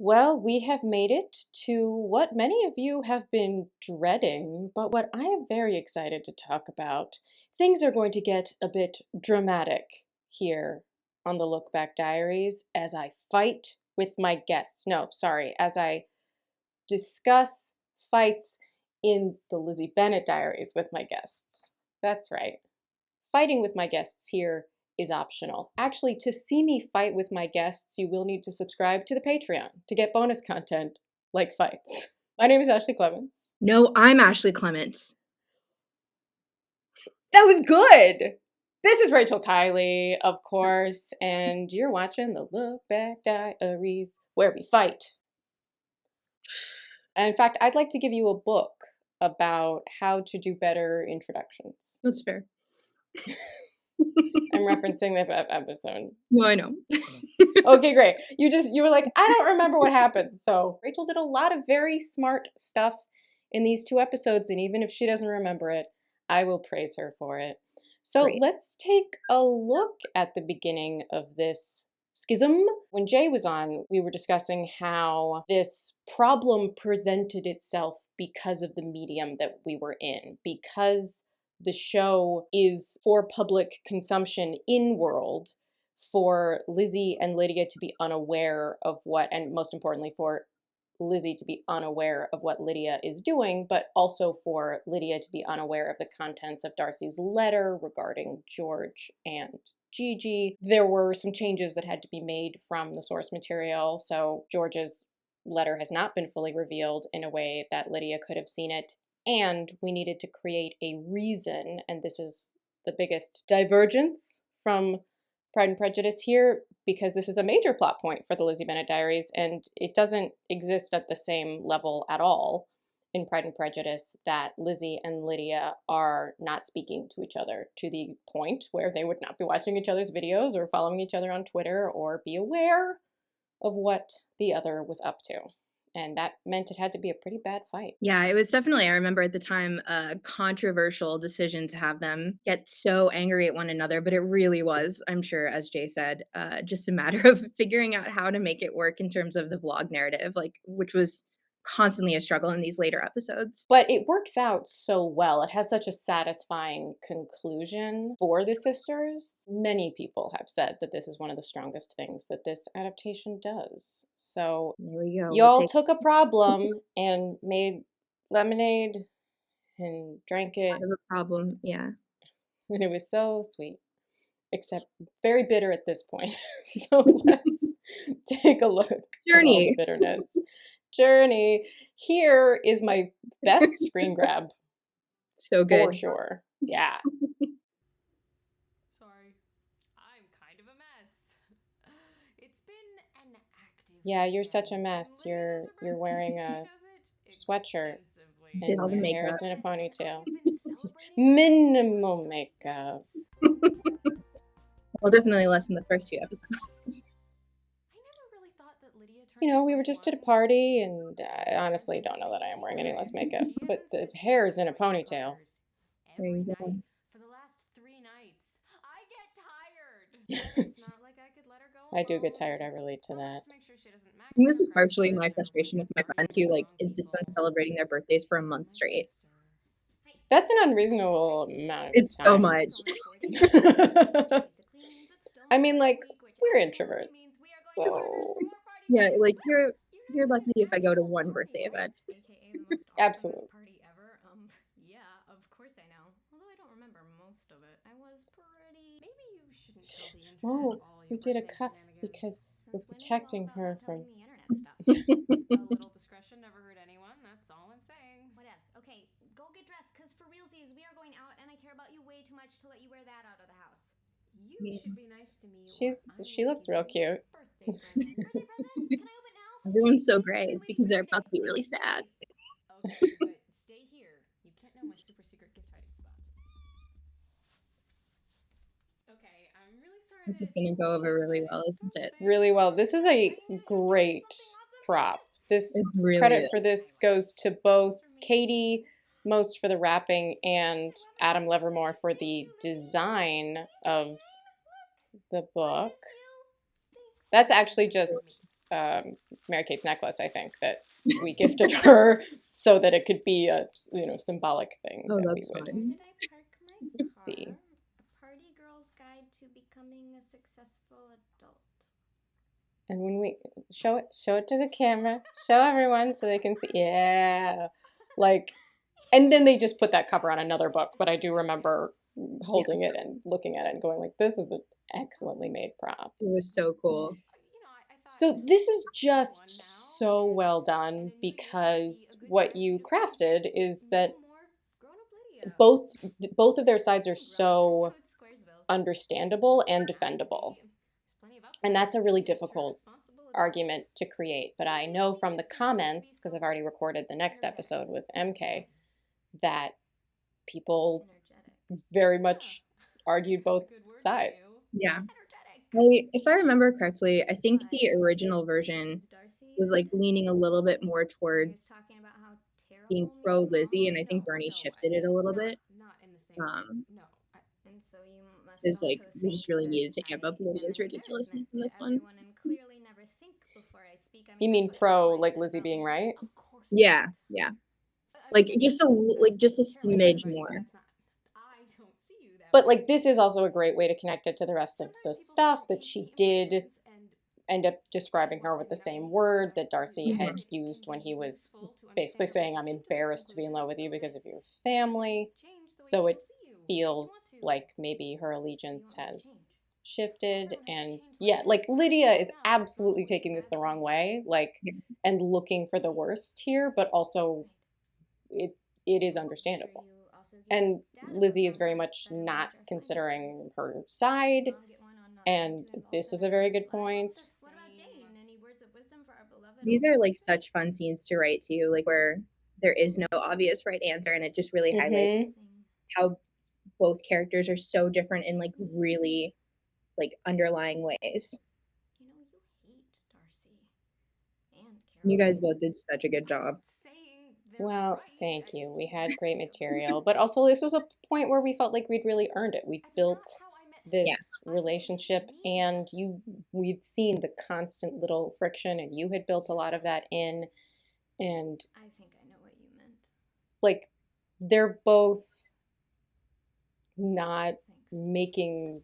Well, we have made it to what many of you have been dreading, but what I am very excited to talk about. Things are going to get a bit dramatic here on the Look Back Diaries as I fight with my guests. No, sorry, as I discuss fights in the Lizzie Bennet Diaries with my guests. That's right. Fighting with my guests here is optional. Actually, to see me fight with my guests, you will need to subscribe to the Patreon to get bonus content like fights. My name is Ashley Clements. No, I'm Ashley Clements. That was good! This is Rachel Kiley, of course, and you're watching the Look Back Diaries, where we fight. And in fact, I'd like to give you a book about how to do better introductions. That's fair. I'm referencing the episode. No, I know. Okay, great. You were like, I don't remember what happened. So Rachel did a lot of very smart stuff in these 2 episodes, and even if she doesn't remember it, I will praise her for it. So Great. let's take a look at the beginning of this schism. When Jay was on, we were discussing how this problem presented itself because of the medium that we were in, because the show is for public consumption in world, for Lizzie and Lydia to be unaware of what, and most importantly, for Lizzie to be unaware of what Lydia is doing, but also for Lydia to be unaware of the contents of Darcy's letter regarding George and Gigi. There were some changes that had to be made from the source material, so George's letter has not been fully revealed in a way that Lydia could have seen it, and we needed to create a reason, and this is the biggest divergence from Pride and Prejudice here, because this is a major plot point for the Lizzie Bennet Diaries, and it doesn't exist at the same level at all in Pride and Prejudice, that Lizzie and Lydia are not speaking to each other to the point where they would not be watching each other's videos or following each other on Twitter or be aware of what the other was up to. And that meant it had to be a pretty bad fight. Yeah, it was definitely, I remember at the time, a controversial decision to have them get so angry at one another, but it really was, I'm sure, as Jay said, just a matter of figuring out how to make it work in terms of the vlog narrative, which was constantly a struggle in these later episodes. But it works out so well. It has such a satisfying conclusion for the sisters. Many people have said that this is one of the strongest things that this adaptation does. So There we go. y'all took a problem and made lemonade and drank it, Out of a problem, yeah. and it was so sweet, except very bitter at this point. So let's take a look at all the Journey. bitterness. Journey. Here is my best screen grab So good. for sure. Yeah. Sorry, I'm kind of a mess. It's been an active Yeah, you're weekend. such a mess. Lydia You're has her wearing birthday. a She says it sweatshirt extensively. Did all the and your hair makeup. is in a ponytail. We've been celebrating Minimal makeup. Well, definitely less in the first few episodes. I never really thought that Lydia turned You know, we were 21. just at a party, and I honestly don't know that I am wearing any less makeup, but the hair is in a ponytail. There you Every go. night for the last 3 nights. I get tired. It's not like I could let her go I do get alone. tired. I relate to that. Just make sure she doesn't I think this max is her partially credit my cards frustration or with my waste friends money who on the wrong insist on people. celebrating their birthdays for a month straight. That's an unreasonable amount of It's so time. much. I mean, like, we're introverts, so Yeah, like you're lucky if I go to one birthday event. absolutely. Party ever. Yeah, of course I know. Although I don't remember most of it. I was pretty. Maybe you shouldn't tell the internet Oh, all we your did a birthday cut shenanigans. because we're Since when are you all protecting about her not from. telling the internet stuff? A little discretion never hurt anyone. That's all I'm saying. What else? Okay, go get dressed, cause for realsies, we are going out, and I care about you way too much to let you wear that out of the house. You Yeah. should be nice to me. She looks real cute. Birthday present. Birthday present? Can I open now? Everyone's so great. It's because they're about to be really sad. Okay, but stay here. You can't know my super secret gift hiding spot. Okay, I'm really sorry. This is gonna go over really well, isn't it? Really well. This is a great prop. This It really credit is. for this goes to both Katie, most for the wrapping, and Adam Livermore for the design of the book. That's actually just Mary Kate's necklace, I think, that we gifted her so that it could be a symbolic thing Oh, that we that's would Where fun. did I park my car? see. A party girl's guide to becoming a successful adult. And when we show it to the camera, show everyone so they can see. Yeah, like, and then they just put that cover on another book. But I do remember Yeah, holding it and looking at it and going like, "This is an excellently made prop." it was so cool. I thought So this is just one now so and well in done a new year would be because a good what time you to crafted is know that more grown-up Lydia. both both of their sides are Hey, bro, this is so Toad Squaresville. understandable and defendable. There's plenty of And upside that's a to really being mature, difficult responsible adults. argument to create. But I know from the comments, because I've already recorded the next episode with MK, that people Energetic. very Yeah, much argued that's both a good word for sides. you. Yeah. Energetic. If I remember correctly, I think What? the original version Is Darcy was, like, autistic? leaning a little bit more Are you towards talking about how being terrible pro me and Lizzie, mom? and I think Bernie No, shifted it a little not bit. not in the same way. Um, No. And so you must 'Cause, like, also we think just really that needed to I amp up am Lydia's an embarrassment ridiculousness in to this one. everyone and clearly never think before I speak. I mean, You that's mean what pro, everyone like said Lizzie about being me. right? Of course not. Yeah, yeah. I Like, mean, just a that's not like, just a necessarily what I said smidge about you, but more. that's not. I don't see you that But way. like this is also a great way to connect it to the rest of the Sometimes people stuff have that she ADD did impressions, and end up describing her with the same word that Darcy had Mhm. it used can when he be was useful to basically understand the saying, way I'm you came to those embarrassed to be in love conclusions with you so because that of your you can family. change the way So people it see you if you want feels to. like maybe her What do you allegiance want me to has change? shifted. Everyone has to And change like yeah, this. like Lydia is Growing up absolutely was taking this bad the for wrong me. way, like, Yeah. and looking for the worst here, but also Right. it is Sure, understandable. you also gave And Dad a book Lizzie is on very how to much better not manage our finances. considering her side. Mom get one on not having And to involve this them is in a very others' good lives. point. What about Jane? Any words of wisdom for our beloved These older are, like, person? such fun scenes to write too, like, where there is no obvious right answer, and it just really highlights Mm-hmm. how both characters are so different in, like, really, like, underlying ways. You know, you hate Darcy and You guys Caroline. both did such a good I'm job. not saying they're Well, right. thank you. We It's had great just material, but also this was a point where we felt like we'd really earned it. We that's not built how I met. Yeah. this I didn't relationship mean and we'd seen the constant little friction and you had built a lot of that in and I think I know what you meant. like they're both not Thanks. making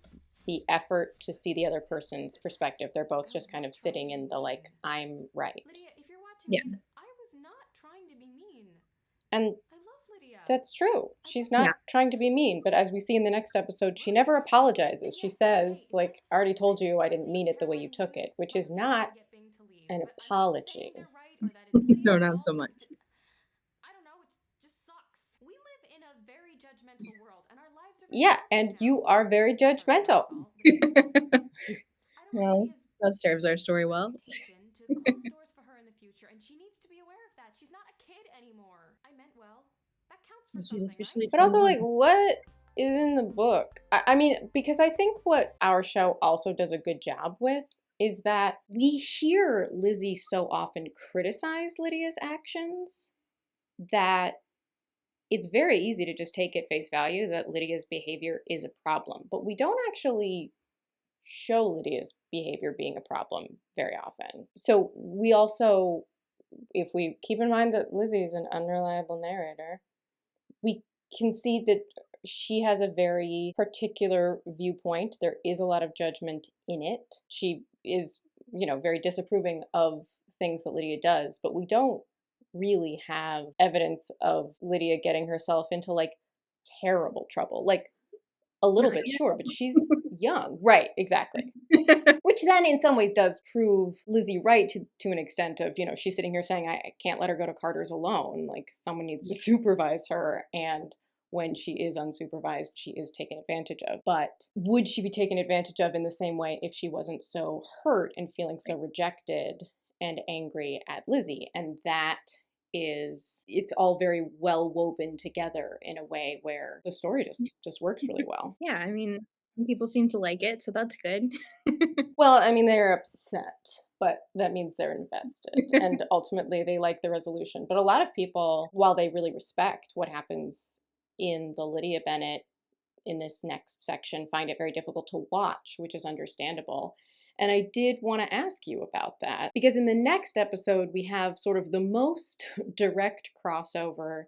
the effort to see the other person's perspective. They're both I just was kind not of trying sitting to in be the like, mean. I'm right. Lydia, if you're watching Yeah. this, I was not trying to be mean. And I love Lydia. that's true. I She's get Yeah. not trying to be mean, but as we see in the next episode, she never apologizes. She says, like, I already told you I didn't mean it the way you took it, which is not get Bing to leave. an But I'm not saying apology. they're right or that it's No, Lydia's not fault. so much. I don't know, it just sucks. We live in a very judgmental world and our lives are very Yeah, messy and now. you are very This is partly my judgmental. fault, but it's I don't want Well, Lydia's that serves our story well. reputation to close doors for her in the future, and she needs to be aware of that. She's not a kid anymore. I meant well. That counts for She's something, right? officially But also, like, 21. what is in the book? I mean, because I think what our show also does a good job with is that we hear Lizzie so often criticize Lydia's actions that it's very easy to just take at face value that Lydia's behavior is a problem. But we don't actually show Lydia's behavior being a problem very often. So we also, if we keep in mind that Lizzie is an unreliable narrator, we can see that she has a very particular viewpoint. There is a lot of judgment in it. She is, very disapproving of things that Lydia does, but we don't really have evidence of Lydia getting herself into like terrible trouble. Like a little Not bit, yet. sure, but she's young. Right, exactly. Which then in some ways does prove Lizzie right to an extent of, she's sitting here saying, I can't let her go to Carter's alone. Like someone needs to supervise her. And when she is unsupervised, she is taken advantage of. But would she be taken advantage of in the same way if she wasn't so hurt and feeling so rejected and angry at Lizzie? And that it's all very well woven together in a way where the story just works really well. Yeah, I mean, some people seem to like it, so that's good. Well, I mean, they're upset, but that means they're invested. And ultimately, they like the resolution. But a lot of people, while they really respect what happens in the Lydia Bennett in this next section, find it very difficult to watch, which is understandable. And I did want to ask you about that because in the next episode, we have sort of the most direct crossover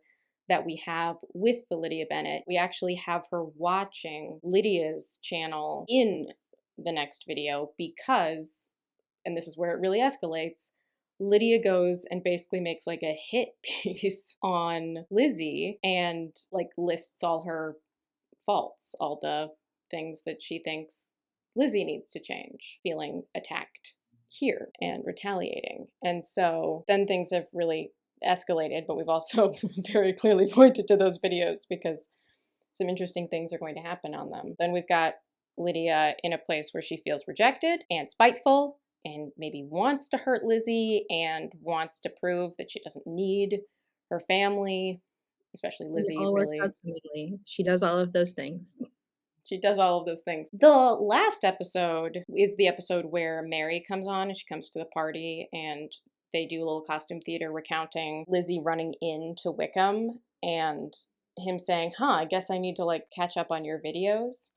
that we have with the Lydia Bennett. We actually have her watching Lydia's channel in the next video because, and this is where it really escalates, Lydia goes and basically makes like a hit piece on Lizzie and like lists all her faults, all the things that she thinks Lizzie needs to change, feeling attacked here and retaliating. And so then things have really escalated, but we've also very clearly pointed to those videos because some interesting things are going to happen on them. Then we've got Lydia in a place where she feels rejected and spiteful and maybe wants to hurt Lizzie and wants to prove that she doesn't need her family, especially And it Lizzie, all works really. out swimmingly. She does all of those things. She does all of those things. The last episode is the episode where Mary comes on and she comes to the party and they do a little costume theater recounting Lizzie running into Wickham and him saying, I guess I need to like catch up on your videos.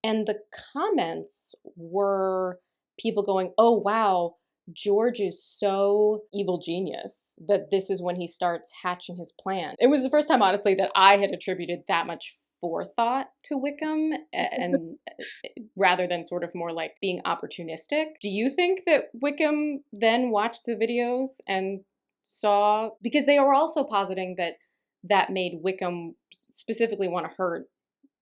And the comments were people going, oh, wow, George is so evil genius that this is when he starts hatching his plan. It was the first time, honestly, that I had attributed that much forethought to Wickham and rather than sort of more like being opportunistic. Do you think that Wickham then watched the videos and saw, because they were also positing that that made Wickham specifically want to hurt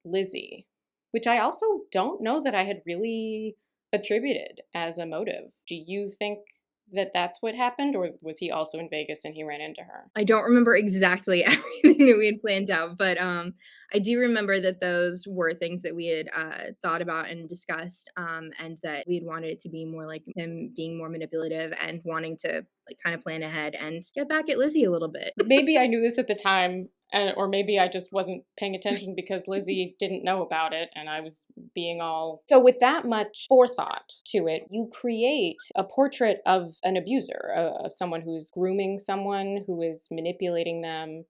Lizzie, which I also don't know that I had really attributed as a motive. Do you think that that's what happened, or was he also in Vegas and he ran into her? I don't remember exactly everything that we had planned out, but I do remember that those were things that we had thought about and discussed, and that we had wanted it to be more like him being more manipulative and wanting to like kind of plan ahead and get back at Lizzie a little bit. Maybe I knew this at the time, or maybe I just wasn't paying attention because Lizzie didn't know about it and I was being all. So, with that much forethought to it, you create a portrait of an abuser, of someone who's grooming someone, who is manipulating them.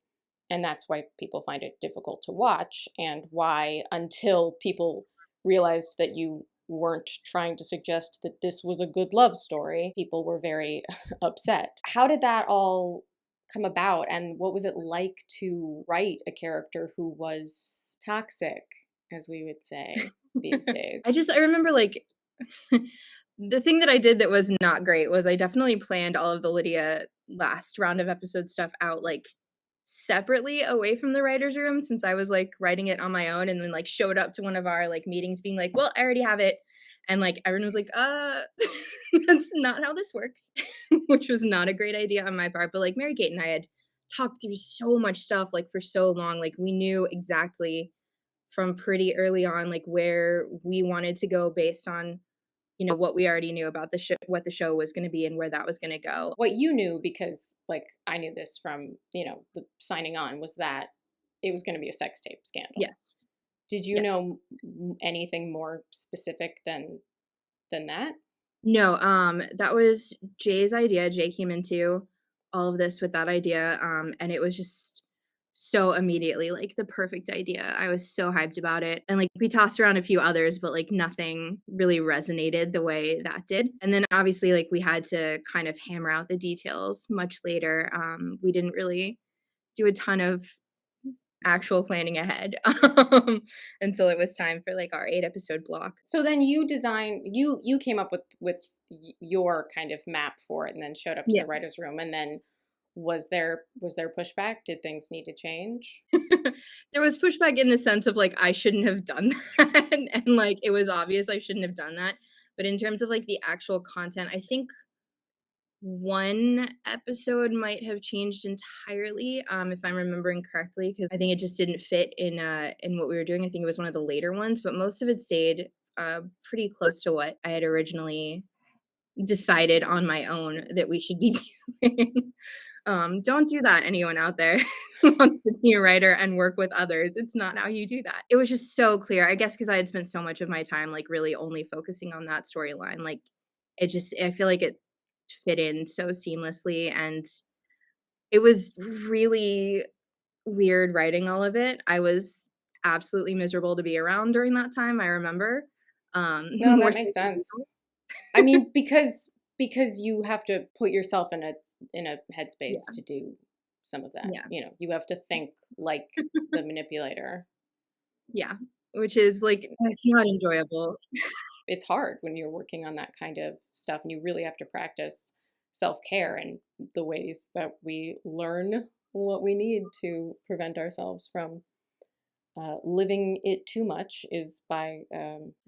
And that's why people find it difficult to watch, and why, until people realized that you weren't trying to suggest that this was a good love story, people were very upset. How did that all come about, and what was it like to write a character who was toxic, as we would say these days? I remember like the thing that I did that was not great was I definitely planned all of the Lydia last round of episode stuff out like separately away from the writer's room since I was like writing it on my own and then like showed up to one of our like meetings being like, well, I already have it. And like everyone was like, that's not how this works, which was not a great idea on my part. But like Mary Kate and I had talked through so much stuff like for so long. Like we knew exactly from pretty early on like where we wanted to go based on what we already knew about the show, what the show was going to be and where that was going to go. What you knew, because like I knew this from, the signing on, was that it was going to be a sex tape scandal. Yes. Did you Yes. know anything more specific than that? No, that was Jay's idea. Jay came into all of this with that idea, and it was just so immediately like the perfect idea. I was so hyped about it. And like we tossed around a few others, but like nothing really resonated the way that did. And then obviously like we had to kind of hammer out the details much later. We didn't really do a ton of actual planning ahead until it was time for like our 8-episode block. So then you came up with your kind of map for it and then showed up to Yeah. the writers room, and then was there pushback? Did things need to change? There was pushback in the sense of like I shouldn't have done that and like it was obvious I shouldn't have done that. But in terms of like the actual content, I think one episode might have changed entirely, if I'm remembering correctly, because I think it just didn't fit in what we were doing. I think it was one of the later ones, but most of it stayed pretty close to what I had originally decided on my own that we should be doing. Don't do that, anyone out there who wants to be a writer and work with others. It's not how you do that. It was just so clear, I guess, because I had spent so much of my time like really only focusing on that storyline. Like I feel like it fit in so seamlessly, and it was really weird writing all of it. I was absolutely miserable to be around during that time, I remember. No, More that so makes than sense. now. I mean, because you have to put yourself in a headspace Yeah. to do some of that. Yeah. You have to think like the manipulator. Yeah. Which is like, it's not enjoyable. It's hard when you're working on that kind of stuff, and you really have to practice self-care and the ways that we learn what we need to prevent ourselves from living it too much is by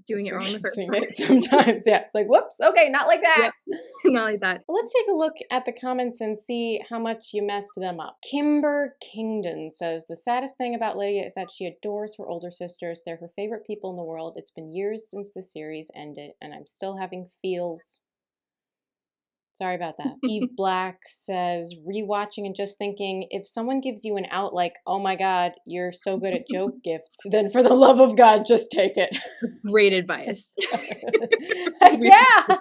Doing it wrong the first experiencing time. it sometimes. Yeah, like whoops, okay, not like that. Yep. Not like that. Let's take a look at the comments and see how much you messed them up. Kimber Kingdon says the saddest thing about Lydia is that she adores her older sisters. They're her favorite people in the world. It's been years since the series ended, and I'm still having feels. Sorry about that. Eve Black says, rewatching and just thinking, if someone gives you an out like, oh my God, you're so good at joke gifts, then for the love of God, just take it. That's great advice. Yeah,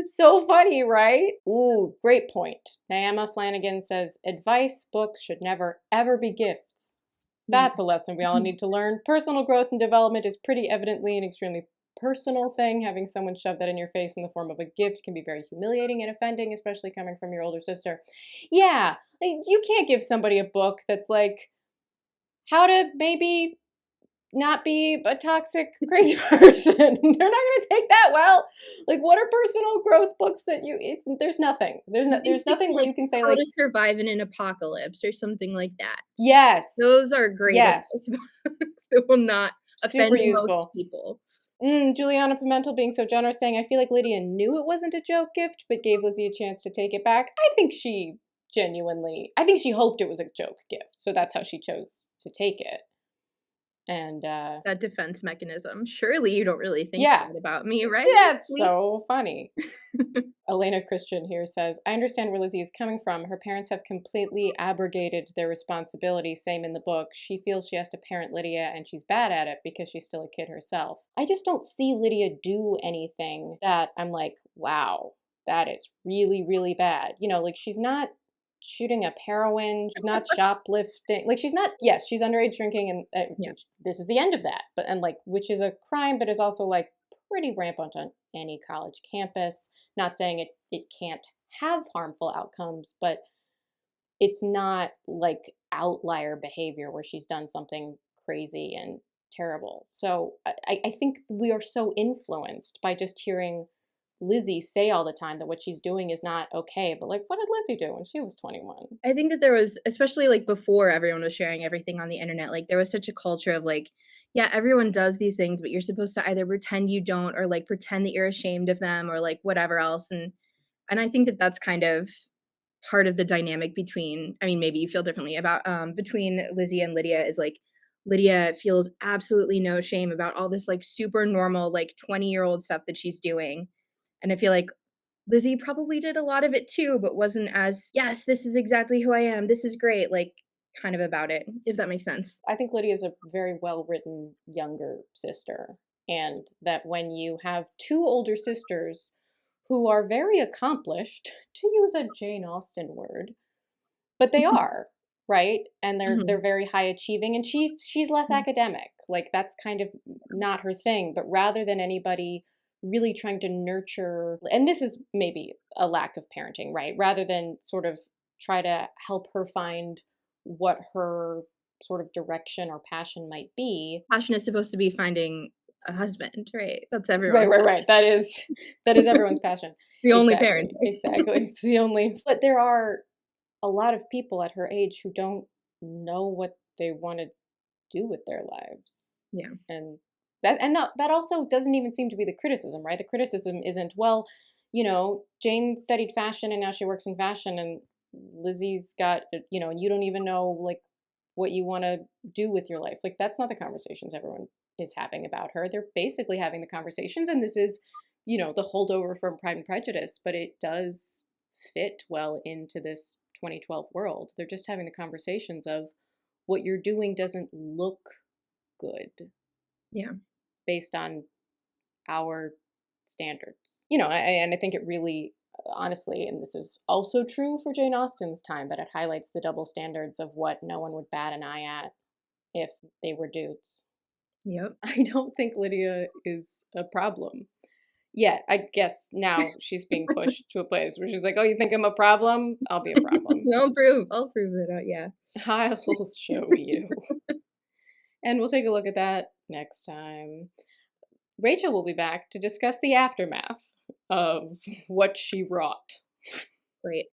so funny, right? Ooh, great point. Naama Flanagan says, advice books should never, ever be gifts. That's a lesson we all need to learn. Personal growth and development is pretty evidently an extremely personal thing. Having someone shove that in your face in the form of a gift can be very humiliating and offending, especially coming from your older sister. Yeah, you can't give somebody a book that's like how to maybe not be a toxic, crazy person. They're not going to take that well. Like, what are personal growth books that there's nothing. You can There's stick nothing to, where like, you can say, How like, to Survive in an Apocalypse or something like that. yes, Those are great yes, advice books that will not super offend most useful. people. Juliana Pimentel being so generous, saying, I feel like Lydia knew it wasn't a joke gift, but gave Lizzie a chance to take it back. I think she hoped it was a joke gift, so that's how she chose to take it. And That defense mechanism. Surely you don't really think yeah, that about me, right? that's Please? so funny. Elena Christian here says, I understand where Lizzie is coming from. Her parents have completely abrogated their responsibility. Same in the book. She feels she has to parent Lydia and she's bad at it because she's still a kid herself. I just don't see Lydia do anything that I'm like, wow, that is really, really bad. Like she's not shooting up heroin. She's not shoplifting. Like she's not, yes, she's underage drinking and Yeah. this is the end of that. But, and like, which is a crime, but is also like pretty rampant on any college campus. Not saying it can't have harmful outcomes, but it's not like outlier behavior where she's done something crazy and terrible. So I think we are so influenced by just hearing Lizzie say all the time that what she's doing is not okay. But like, what did Lizzie do when she was 21? I think that there was, especially like before everyone was sharing everything on the internet, like there was such a culture of like, yeah, everyone does these things, but you're supposed to either pretend you don't or like pretend that you're ashamed of them or like whatever else. And I think that that's kind of part of the dynamic between, I mean, maybe you feel differently about between Lizzie and Lydia is like Lydia feels absolutely no shame about all this like super normal like 20-year-old stuff that she's doing. And I feel like Lizzie probably did a lot of it too, but wasn't as, yes, this is exactly who I am. This is great, like kind of about it, if that makes sense. I think Lydia is a very well written younger sister, and that when you have two older sisters who are very accomplished, to use a Jane Austen word, but they are, right? And they're Mhm. very high achieving, and she's less academic. Like that's kind of not her thing. But rather than anybody really trying to nurture, and this is maybe a lack of parenting, right? Rather than sort of try to help her find what her sort of direction or passion might be. Passion is supposed to be finding a husband, right? That's Right, everyone's right, right. That is everyone's passion. the only Exactly, parenting. exactly. It's the only. But there are a lot of people at her age who don't know what they want to do with their lives. Yeah. And that also doesn't even seem to be the criticism, right? The criticism isn't, well, Jane studied fashion and now she works in fashion and Lizzie's got, and you don't even know like what you want to do with your life. Like that's not the conversations everyone is having about her. They're basically having the conversations and this is, the holdover from Pride and Prejudice, but it does fit well into this 2012 world. They're just having the conversations of what you're doing doesn't look good Yeah. based on our standards. And I think it really, honestly, and this is also true for Jane Austen's time, but it highlights the double standards of what no one would bat an eye at if they were dudes. Yep. I don't think Lydia is a problem. Yeah, I guess now she's being pushed to a place where she's like, "Oh, you think I'm a problem? I'll be a problem. I'll prove it out, yeah. I'll show you." And we'll take a look at that next time. Rachel will be back to discuss the aftermath of what she wrought. Great.